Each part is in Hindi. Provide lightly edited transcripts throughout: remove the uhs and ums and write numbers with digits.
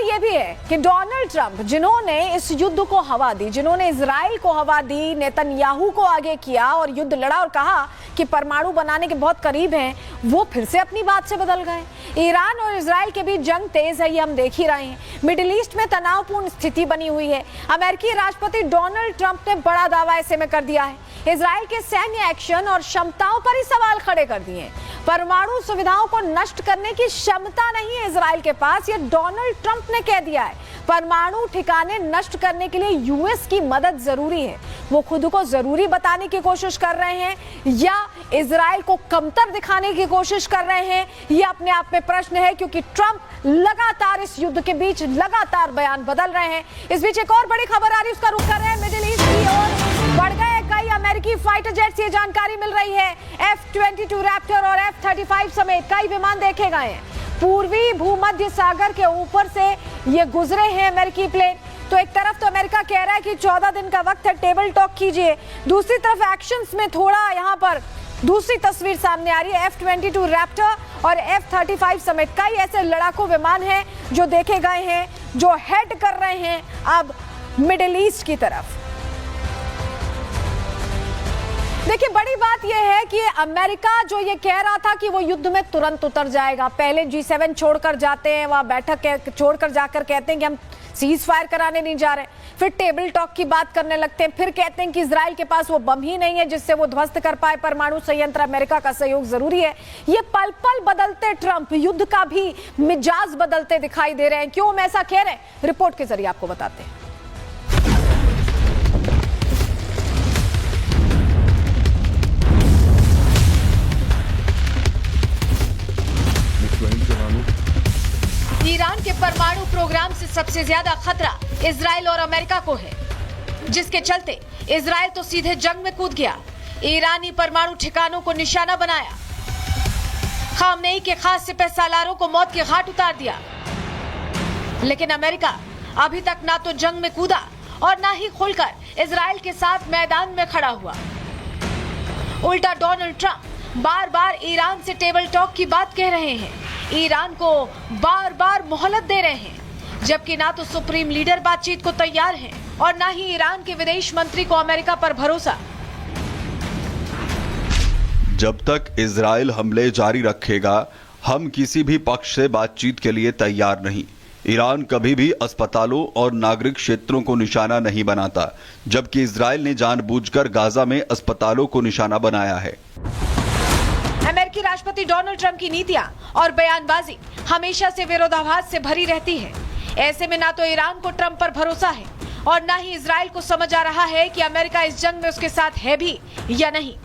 ये भी है कि डोनाल्ड ट्रंप, जिन्होंने इस युद्ध को हवा दी, जिन्होंने इजराइल को हवा दी, नेतन्याहू को आगे किया और युद्ध लड़ा और कहा कि परमाणु बनाने के बहुत करीब हैं, वो फिर से अपनी बात से बदल गए। ईरान और इजराइल के बीच जंग तेज है, ये हम देख ही रहे हैं। मिडिल ईस्ट में तनावपूर्ण स्थिति बनी हुई है। अमेरिकी राष्ट्रपति डोनाल्ड ट्रंप ने बड़ा दावा ऐसे में कर दिया है। इजराइल के सैन्य एक्शन और क्षमताओं पर ही सवाल खड़े कर दिए। परमाणु सुविधाओं को नष्ट करने की क्षमता नहीं है इजराइल के पास, ये डोनाल्ड ट्रंप ने कह दिया है। परमाणु ठिकाने नष्ट करने के लिए यूएस की मदद जरूरी है। वो खुद को जरूरी बताने की कोशिश कर रहे हैं या इजराइल को कमतर दिखाने की कोशिश कर रहे हैं, ये अपने आप में प्रश्न है, क्योंकि ट्रंप लगातार इस युद्ध के बीच लगातार बयान बदल रहे हैं। इस बीच एक और बड़ी खबर आ रही है, उसका रुख कर रहे हैं मिडिल ईस्ट की ओर। बढ़ गए कई अमेरिकी फाइटर जेट्स, ये जानकारी मिल रही है। F-22 रैप्टर और F-35 समेत कई विमान देखे गए हैं। पूर्वी भूमध्य सागर के ऊपर से ये गुजरे हैं अमेरिकी प्लेन। तो एक तरफ तो अमेरिका कह रहा है कि 14 दिन का वक्त है, टेबल टॉक कीजिए। दूसरी तरफ एक्शंस में थोड़ा यहाँ पर दूसरी तस्वीर सामने आ रही है। F-22 रैप्टर और F-35 समेत कई ऐसे लड़ाकू विमान हैं जो देखे गए हैं, जो हेड कर रहे हैं अब मिडिल ईस्ट की तरफ। देखिए, बड़ी बात यह है कि अमेरिका जो ये कह रहा था कि वो युद्ध में तुरंत उतर जाएगा, पहले G7 छोड़कर जाते हैं, वहां बैठक छोड़कर जाकर कहते हैं कि हम सीज फायर कराने नहीं जा रहे, फिर टेबल टॉक की बात करने लगते हैं, फिर कहते हैं कि इजराइल के पास वो बम ही नहीं है जिससे वो ध्वस्त कर पाए परमाणु संयंत्र, अमेरिका का सहयोग जरूरी है। ये पल पल बदलते ट्रंप युद्ध का भी मिजाज बदलते दिखाई दे रहे हैं। क्यों हम ऐसा कह रहे हैं, रिपोर्ट के जरिए आपको बताते हैं। ईरान के परमाणु प्रोग्राम से सबसे ज्यादा खतरा इजराइल और अमेरिका को है, जिसके चलते इजराइल तो सीधे जंग में कूद गया, ईरानी परमाणु ठिकानों को निशाना बनाया, खामनेई के खास सिपह सालारों को मौत के घाट उतार दिया। लेकिन अमेरिका अभी तक ना तो जंग में कूदा और ना ही खुलकर इजराइल के साथ मैदान में खड़ा हुआ। उल्टा डोनाल्ड ट्रंप बार बार ईरान से टेबल टॉक की बात कह रहे हैं, ईरान को बार बार मोहलत दे रहे हैं, जबकि ना तो सुप्रीम लीडर बातचीत को तैयार हैं और ना ही ईरान के विदेश मंत्री को अमेरिका पर भरोसा। जब तक इजराइल हमले जारी रखेगा, हम किसी भी पक्ष से बातचीत के लिए तैयार नहीं। ईरान कभी भी अस्पतालों और नागरिक क्षेत्रों को निशाना नहीं बनाता, जबकि इजराइल ने जानबूझकर गाजा में अस्पतालों को निशाना बनाया है। अमेरिकी राष्ट्रपति डोनाल्ड ट्रंप की नीतियां और बयानबाजी हमेशा से विरोधाभास से भरी रहती है। ऐसे में ना तो ईरान को ट्रंप पर भरोसा है और ना ही इजराइल को समझ आ रहा है कि अमेरिका इस जंग में उसके साथ है भी या नहीं।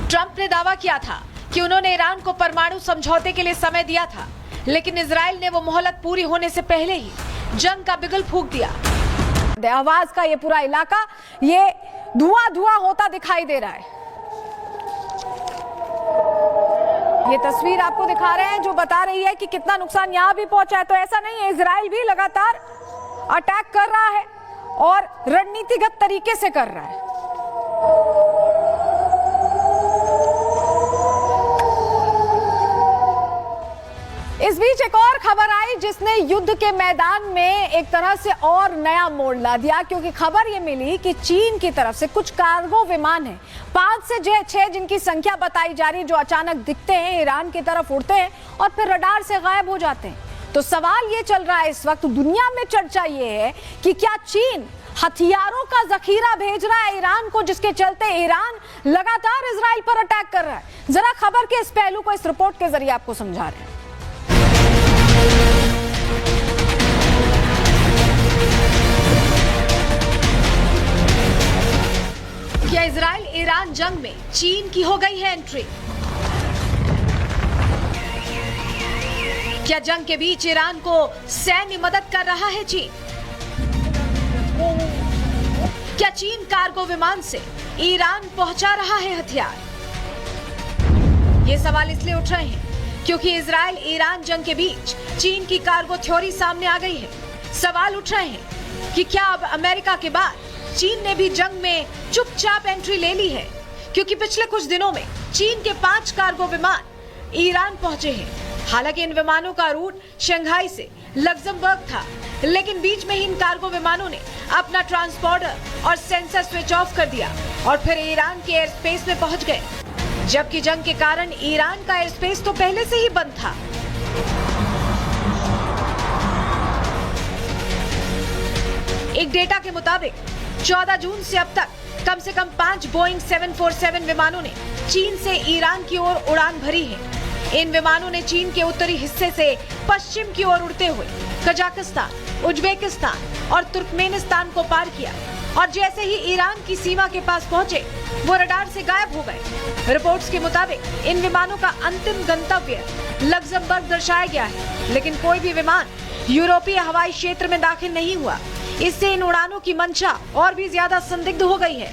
ट्रंप ने दावा किया था कि उन्होंने ईरान को परमाणु समझौते के लिए समय दिया था, लेकिन इजराइल ने वो मोहलत पूरी होने से पहले ही जंग का बिगुल फूंक दिया। आवाज का ये पूरा इलाका ये धुआं धुआं होता दिखाई दे रहा है। ये तस्वीर आपको दिखा रहे हैं जो बता रही है कि कितना नुकसान यहां भी पहुंचा है। तो ऐसा नहीं है, इजराइल भी लगातार अटैक कर रहा है और रणनीतिगत तरीके से कर रहा है। इस बीच एक और खबर आई जिसने युद्ध के मैदान में एक तरह से और नया मोड़ ला दिया, क्योंकि खबर ये मिली कि चीन की तरफ से कुछ कार्गो विमान हैं, 5 से 6 जिनकी संख्या बताई जा रही है, जो अचानक दिखते हैं, ईरान की तरफ उड़ते हैं और फिर रडार से गायब हो जाते हैं। तो सवाल ये चल रहा है इस वक्त दुनिया में, चर्चा ये है कि क्या चीन हथियारों का जखीरा भेज रहा है ईरान को, जिसके चलते ईरान लगातार इजराइल पर अटैक कर रहा है। जरा खबर के इस पहलू को इस रिपोर्ट के जरिए आपको समझा रहे हैं। क्या इजराइल ईरान जंग में चीन की हो गई है एंट्री? क्या जंग के बीच ईरान को सैन्य मदद कर रहा है चीन? क्या चीन कार्गो विमान से ईरान पहुंचा रहा है हथियार? ये सवाल इसलिए उठ रहे हैं क्योंकि इजराइल ईरान जंग के बीच चीन की कार्गो थ्योरी सामने आ गई है। सवाल उठ रहे हैं कि क्या अब अमेरिका के बाद चीन ने भी जंग में चुपचाप एंट्री ले ली है, क्योंकि पिछले कुछ दिनों में चीन के 5 कार्गो विमान ईरान पहुंचे हैं। हालांकि इन विमानों का रूट शंघाई से लग्जमबर्ग था, लेकिन बीच में ही इन कार्गो विमानों ने अपना ट्रांसपॉन्डर और सेंसर स्विच ऑफ कर दिया और फिर ईरान के एयर स्पेस में पहुंच गए, जबकि जंग के कारण ईरान का एयर स्पेस तो पहले से ही बंद था। एक डेटा के मुताबिक 14 जून से अब तक कम से कम 5 बोइंग 747 विमानों ने चीन से ईरान की ओर उड़ान भरी है। इन विमानों ने चीन के उत्तरी हिस्से से पश्चिम की ओर उड़ते हुए कजाकिस्तान, उज्बेकिस्तान और तुर्कमेनिस्तान को पार किया और जैसे ही ईरान की सीमा के पास पहुंचे वो रडार से गायब हो गए। रिपोर्ट्स के मुताबिक इन विमानों का अंतिम गंतव्य लग्जमबर्ग दर्शाया गया है, लेकिन कोई भी विमान यूरोपीय हवाई क्षेत्र में दाखिल नहीं हुआ। इससे इन उड़ानों की मंशा और भी ज्यादा संदिग्ध हो गई है।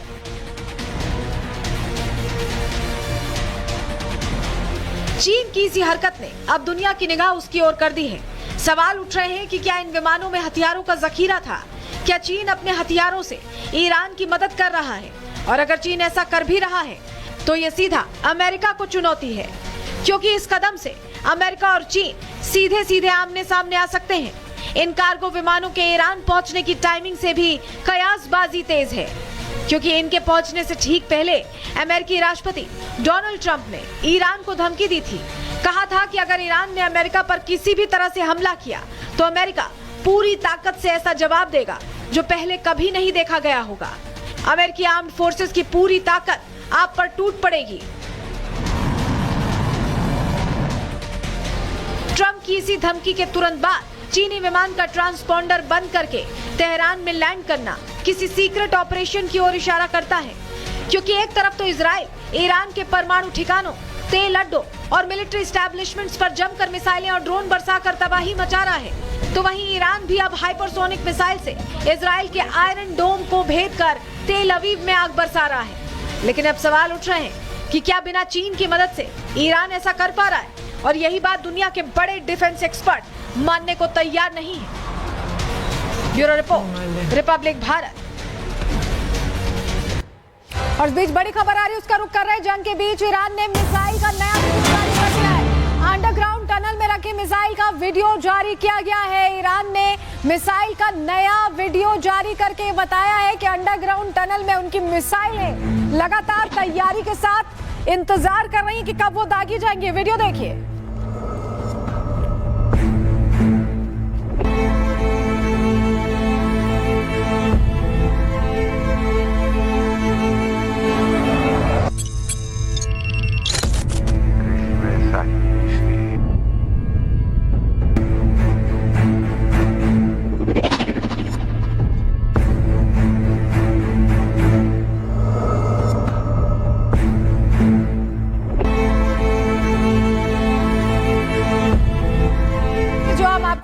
चीन की इसी हरकत ने अब दुनिया की निगाह उसकी ओर कर दी है। सवाल उठ रहे हैं कि क्या इन विमानों में हथियारों का जखीरा था? क्या चीन अपने हथियारों से ईरान की मदद कर रहा है? और अगर चीन ऐसा कर भी रहा है तो ये सीधा अमेरिका को चुनौती है, क्योंकि इस कदम से अमेरिका और चीन सीधे सीधे आमने सामने आ सकते हैं। इन कार्गो विमानों के ईरान पहुंचने की टाइमिंग से भी कयासबाजी तेज है, क्योंकि इनके पहुंचने से ठीक पहले अमेरिकी राष्ट्रपति डोनाल्ड ट्रंप ने ईरान को धमकी दी थी। कहा था कि अगर ईरान ने अमेरिका पर किसी भी तरह से हमला किया तो अमेरिका पूरी ताकत से ऐसा जवाब देगा जो पहले कभी नहीं देखा गया होगा। अमेरिकी आर्म्ड फोर्सेस की पूरी ताकत आप पर टूट पड़ेगी। ट्रंप की इसी धमकी के तुरंत बाद चीनी विमान का ट्रांसपॉन्डर बंद करके तेहरान में लैंड करना किसी सीक्रेट ऑपरेशन की ओर इशारा करता है, क्योंकि एक तरफ तो इजराइल ईरान के परमाणु ठिकानों, तेल अड्डों और मिलिट्री एस्टैब्लिशमेंट्स पर जमकर मिसाइलें और ड्रोन बरसाकर तबाही मचा रहा है, तो वहीं ईरान भी अब हाइपरसोनिक मिसाइल से इजराइल के आयरन डोम को भेद कर तेल अवीव में आग बरसा रहा है। लेकिन अब सवाल उठ रहे हैं कि क्या बिना चीन की मदद से ईरान ऐसा कर पा रहा है? और यही बात दुनिया के बड़े डिफेंस एक्सपर्ट मानने को तैयार नहीं है। Bureau report, Republic Bharat. और इस बीच बड़ी खबर आ रही है, उसका रुख कर रहे हैं। जंग के बीच ईरान ने मिसाइल का नया वीडियो जारी कर दिया है। अंडरग्राउंड टनल में रखे मिसाइल का वीडियो जारी किया गया है। ईरान ने मिसाइल का नया वीडियो जारी करके बताया है कि अंडरग्राउंड टनल में उनकी मिसाइलें लगातार तैयारी के साथ इंतजार कर रही हैं कि कब वो दागी जाएंगे। वीडियो देखिए।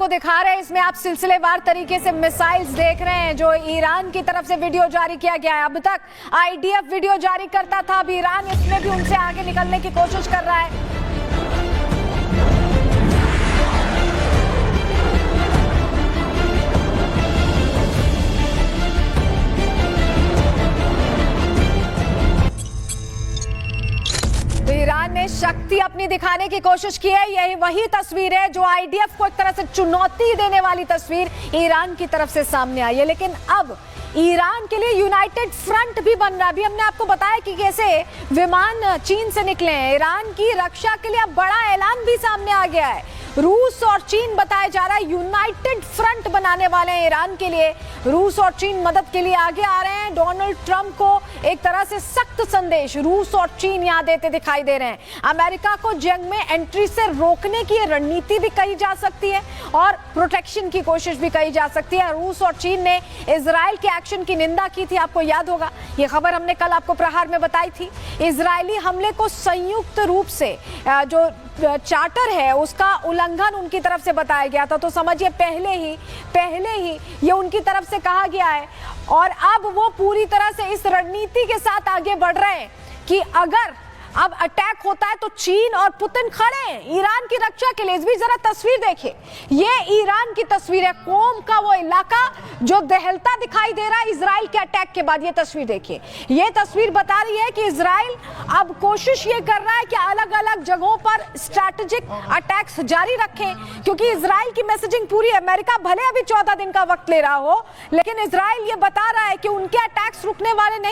दिखा रहे हैं, इसमें आप सिलसिलेवार तरीके से मिसाइल्स देख रहे हैं जो ईरान की तरफ से वीडियो जारी किया गया है। अब तक आईडीएफ वीडियो जारी करता था, अब ईरान इसमें भी उनसे आगे निकलने की कोशिश कर रहा है। तो ईरान ने शक्ति अपनी दिखाने की कोशिश की है। यही वही तस्वीर है जो आईडीएफ को एक तरह से चुनौती देने वाली तस्वीर ईरान की तरफ से सामने आई है। लेकिन अब ईरान के लिए यूनाइटेड फ्रंट भी बन रहा है। अभी हमने आपको बताया कि कैसे विमान चीन से निकले हैं। ईरान की रक्षा के लिए अब बड़ा ऐलान भी सामने आ गया है। रूस और चीन बताया जा रहा है यूनाइटेड फ्रंट बनाने वाले हैं ईरान के लिए। रूस और चीन मदद के लिए आगे आ रहे हैं। डोनाल्ड ट्रंप को एक तरह से सख्त संदेश रूस और चीन यहां देते दिखाई दे रहे हैं। अमेरिका को जंग में एंट्री से रोकने की रणनीति भी कही जा सकती है और प्रोटेक्शन की कोशिश भी कही जा सकती है। रूस और चीन ने इजराइल के एक्शन की निंदा की थी, आपको याद होगा। ये खबर हमने कल आपको प्रहार में बताई थी। इजरायली हमले को संयुक्त रूप से जो चार्टर है उसका उल्लंघन उनकी तरफ से बताया गया था। तो समझिए पहले ही ये उनकी तरफ से कहा गया है और अब वो पूरी तरह से इस रणनीति के साथ आगे बढ़ रहे हैं कि अगर अब अटैक होता है तो चीन और पुतिन खड़े हैं ईरान की रक्षा के लिए। इस भी जरा तस्वीर देखिए, ये ईरान की तस्वीर है, कोम का वो इलाका जो दहलता दिखाई दे रहा है इजराइल के अटैक के बाद। ये तस्वीर देखिए, ये तस्वीर बता रही है कि इजराइल अब कोशिश ये कर रहा है कि अलग अलग जगहों पर स्ट्रैटेजिक अटैक्स जारी रखें, क्योंकि इजराइल की मैसेजिंग पूरी, अमेरिका भले अभी 14 दिन का वक्त ले रहा हो, लेकिन इजराइल ये बता रहा है कि उनके अटैक्स रुकने वाले नहीं।